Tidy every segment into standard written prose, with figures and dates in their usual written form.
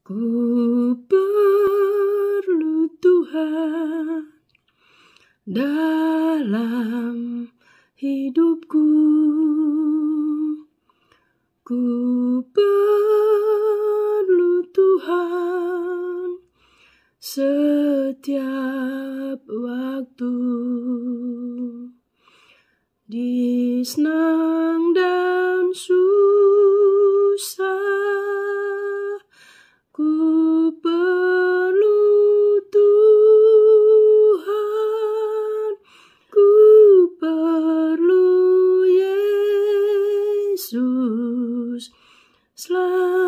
Ku perlu Tuhan dalam hidupku. Ku perlu Tuhan setiap waktu. Di senang dan susah, ku perlu Tuhan, ku perlu Yesus selamanya.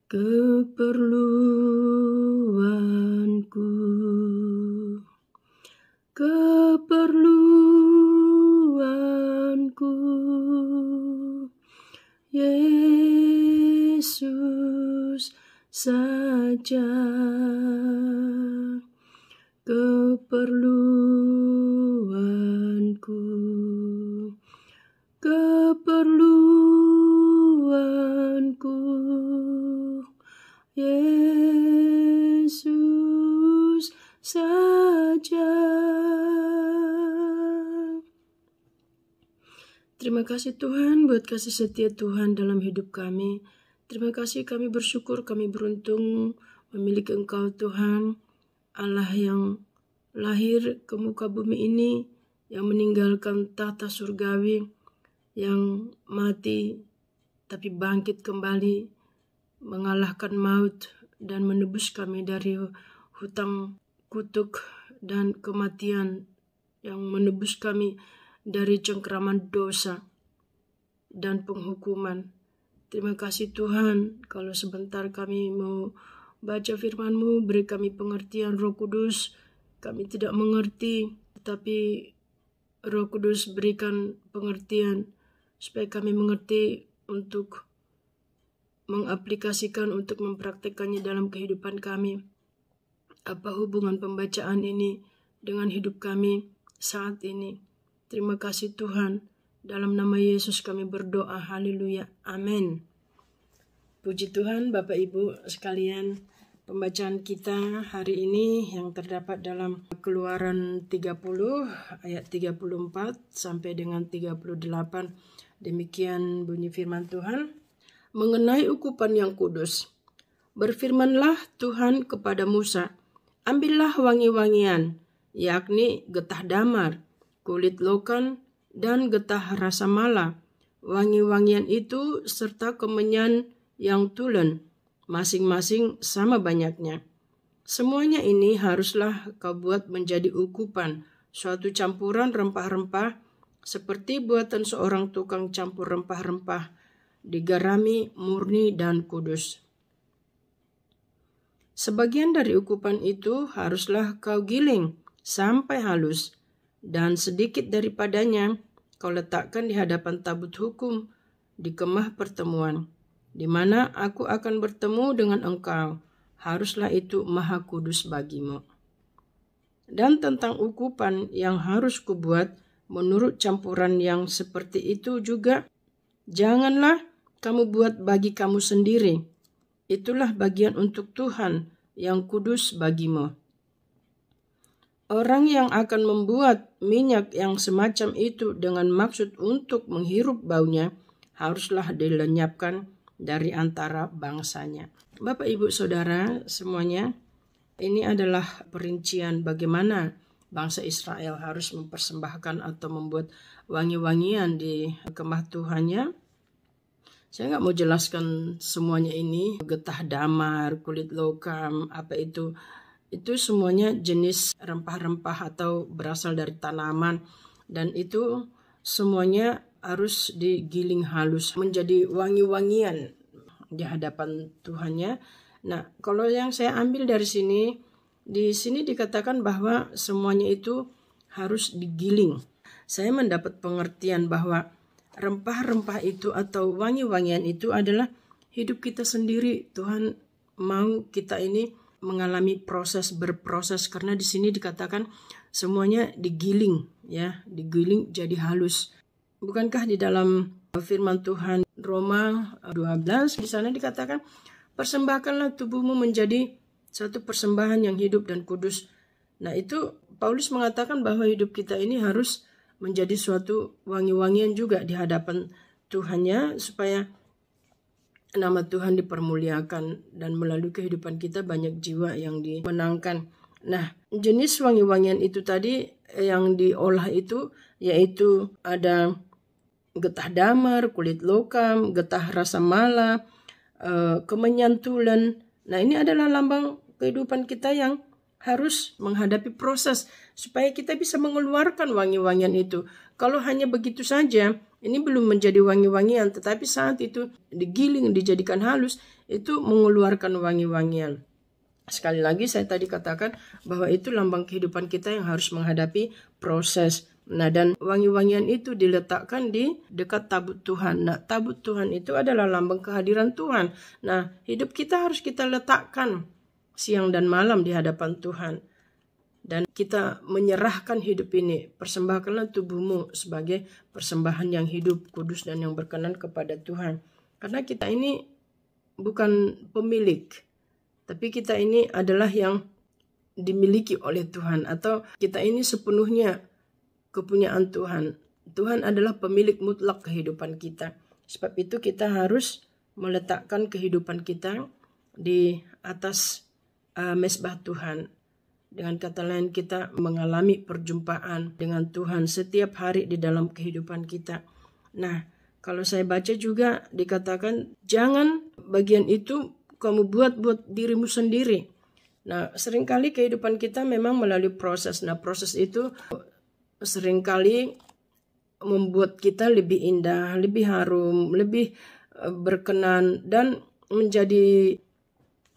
Keperluanku, Yesus saja. Keperluanku, Yesus saja. Terima kasih Tuhan buat kasih setia Tuhan dalam hidup kami. Terima kasih, kami bersyukur, kami beruntung memiliki Engkau Tuhan, Allah yang lahir ke muka bumi ini, yang meninggalkan tahta surgawi, yang mati tapi bangkit kembali, mengalahkan maut dan menebus kami dari hutang kutuk dan kematian, yang menebus kami dari cengkeraman dosa dan penghukuman. Terima kasih Tuhan, kalau sebentar kami mau baca firman-Mu, beri kami pengertian Roh Kudus. Kami tidak mengerti, tetapi Roh Kudus berikan pengertian supaya kami mengerti untuk mengaplikasikan, untuk mempraktekannya dalam kehidupan kami. Apa hubungan pembacaan ini dengan hidup kami saat ini? Terima kasih Tuhan. Dalam nama Yesus kami berdoa. Haleluya. Amin. Puji Tuhan Bapak Ibu sekalian. Pembacaan kita hari ini yang terdapat dalam Keluaran 30 ayat 34 sampai dengan 38. Demikian bunyi firman Tuhan. Mengenai ukupan yang kudus, berfirmanlah Tuhan kepada Musa, ambillah wangi-wangian, yakni getah damar, kulit lokan, dan getah rasa mala. Wangi-wangian itu serta kemenyan yang tulen, masing-masing sama banyaknya. Semuanya ini haruslah kau buat menjadi ukupan, suatu campuran rempah-rempah, seperti buatan seorang tukang campur rempah-rempah, digarami, murni, dan kudus. Sebagian dari ukupan itu haruslah kau giling sampai halus, dan sedikit daripadanya kau letakkan di hadapan tabut hukum di kemah pertemuan, di mana aku akan bertemu dengan engkau. Haruslah itu maha kudus bagimu. Dan tentang ukupan yang harus kubuat menurut campuran yang seperti itu juga, janganlah kamu buat bagi kamu sendiri. Itulah bagian untuk Tuhan yang kudus bagimu. Orang yang akan membuat minyak yang semacam itu dengan maksud untuk menghirup baunya, haruslah dilenyapkan dari antara bangsanya. Bapak, Ibu, Saudara semuanya, ini adalah perincian bagaimana bangsa Israel harus mempersembahkan atau membuat wangi-wangian di kemah Tuhannya. Saya nggak mau jelaskan semuanya ini, getah damar, kulit lokam, apa itu semuanya jenis rempah-rempah atau berasal dari tanaman, dan itu semuanya harus digiling halus menjadi wangi-wangian di hadapan Tuhannya. Nah, kalau yang saya ambil dari sini, di sini dikatakan bahwa semuanya itu harus digiling. Saya mendapat pengertian bahwa rempah-rempah itu atau wangi-wangian itu adalah hidup kita sendiri. Tuhan mau kita ini mengalami berproses, karena di sini dikatakan semuanya digiling, ya, digiling jadi halus. bukankah di dalam firman Tuhan Roma 12 di sana dikatakan, persembahkanlah tubuhmu menjadi satu persembahan yang hidup dan kudus. Nah, itu Paulus mengatakan bahwa hidup kita ini harus menjadi suatu wangi-wangian juga di hadapan Tuhannya, supaya nama Tuhan dipermuliakan dan melalui kehidupan kita banyak jiwa yang dimenangkan. Nah, jenis wangi-wangian itu tadi yang diolah itu yaitu ada getah damar, kulit lokam, getah rasa mala, kemenyan tulen. Nah, ini adalah lambang kehidupan kita yang harus menghadapi proses supaya kita bisa mengeluarkan wangi-wangian itu. Kalau hanya begitu saja, ini belum menjadi wangi-wangian, tetapi saat itu digiling, dijadikan halus, itu mengeluarkan wangi-wangian. Sekali lagi saya tadi katakan bahwa itu lambang kehidupan kita yang harus menghadapi proses. Nah, dan wangi-wangian itu diletakkan di dekat tabut Tuhan. Nah, tabut Tuhan itu adalah lambang kehadiran Tuhan. Nah, hidup kita harus kita letakkan siang dan malam di hadapan Tuhan. Dan kita menyerahkan hidup ini. Persembahkanlah tubuhmu sebagai persembahan yang hidup, kudus, dan yang berkenan kepada Tuhan. Karena kita ini bukan pemilik, tapi kita ini adalah yang dimiliki oleh Tuhan. Atau kita ini sepenuhnya kepunyaan Tuhan. Tuhan adalah pemilik mutlak kehidupan kita. Sebab itu kita harus meletakkan kehidupan kita di atas mezbah Tuhan. Dengan kata lain, kita mengalami perjumpaan dengan Tuhan setiap hari di dalam kehidupan kita. Nah, kalau saya baca juga dikatakan, jangan bagian itu kamu buat dirimu sendiri. Nah, seringkali kehidupan kita memang melalui proses. Nah, proses itu seringkali membuat kita lebih indah, lebih harum, lebih berkenan, dan menjadi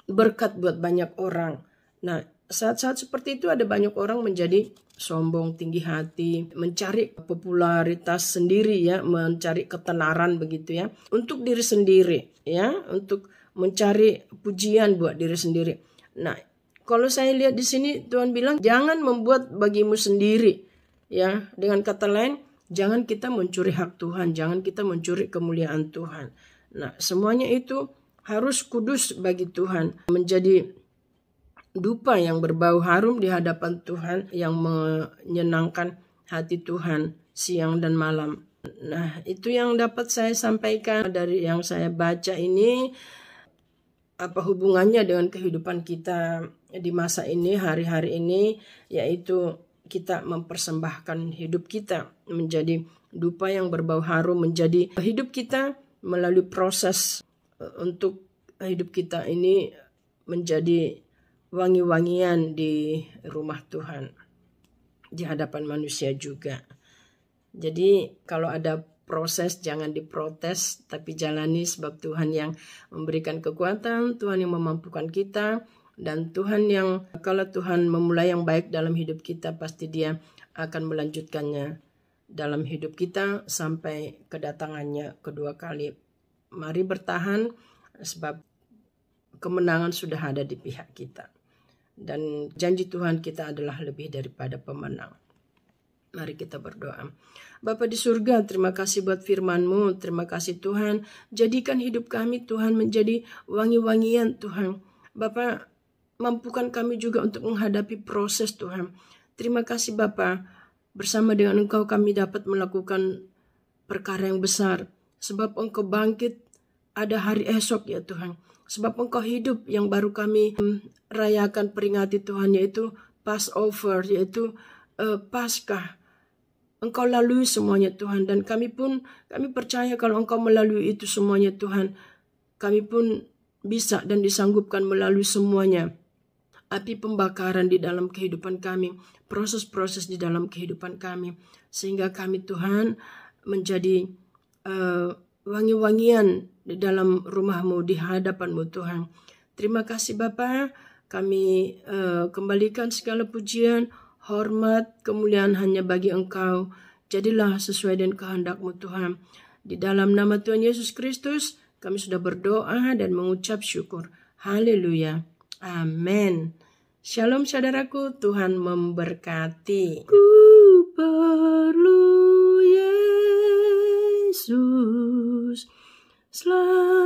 berkat buat banyak orang. Nah, saat-saat seperti itu ada banyak orang menjadi sombong, tinggi hati, mencari popularitas sendiri ya, mencari ketenaran begitu ya, untuk diri sendiri ya, untuk mencari pujian buat diri sendiri. Nah, kalau saya lihat di sini Tuhan bilang jangan membuat bagimu sendiri ya. Dengan kata lain, jangan kita mencuri hak Tuhan, jangan kita mencuri kemuliaan Tuhan. Nah, semuanya itu harus kudus bagi Tuhan, menjadi dupa yang berbau harum di hadapan Tuhan, yang menyenangkan hati Tuhan siang dan malam. Nah, itu yang dapat saya sampaikan dari yang saya baca ini. Apa hubungannya dengan kehidupan kita di masa ini, hari-hari ini, yaitu kita mempersembahkan hidup kita menjadi dupa yang berbau harum, menjadi hidup kita melalui proses untuk hidup kita ini menjadi wangi-wangian di rumah Tuhan, di hadapan manusia juga. Jadi kalau ada proses jangan diprotes, tapi jalani, sebab Tuhan yang memberikan kekuatan, Tuhan yang memampukan kita, dan Tuhan yang kalau Tuhan memulai yang baik dalam hidup kita, pasti Dia akan melanjutkannya dalam hidup kita sampai kedatangannya kedua kali. Mari bertahan, sebab kemenangan sudah ada di pihak kita. Dan janji Tuhan kita adalah lebih daripada pemenang. Mari kita berdoa. Bapa di surga, terima kasih buat firman-Mu. Terima kasih Tuhan. Jadikan hidup kami Tuhan menjadi wangi-wangian Tuhan. Bapa, mampukan kami juga untuk menghadapi proses Tuhan. Terima kasih Bapa. Bersama dengan Engkau kami dapat melakukan perkara yang besar. Sebab Engkau bangkit, ada hari esok ya Tuhan. Sebab Engkau hidup yang baru kami rayakan, peringati Tuhan, yaitu Passover, yaitu Paskah. Engkau lalui semuanya Tuhan, dan kami percaya kalau Engkau melalui itu semuanya Tuhan, kami pun bisa dan disanggupkan melalui semuanya. Api pembakaran di dalam kehidupan kami, proses-proses di dalam kehidupan kami, sehingga kami Tuhan menjadi wangi-wangian di dalam rumah-Mu, di hadapan-Mu Tuhan. Terima kasih Bapa, kami kembalikan segala pujian, hormat, kemuliaan hanya bagi Engkau. Jadilah sesuai dengan kehendak-Mu Tuhan. Di dalam nama Tuhan Yesus Kristus, kami sudah berdoa dan mengucap syukur. Haleluya. Amin. Shalom saudaraku, Tuhan memberkati. Ku perlu Yesus. Selamat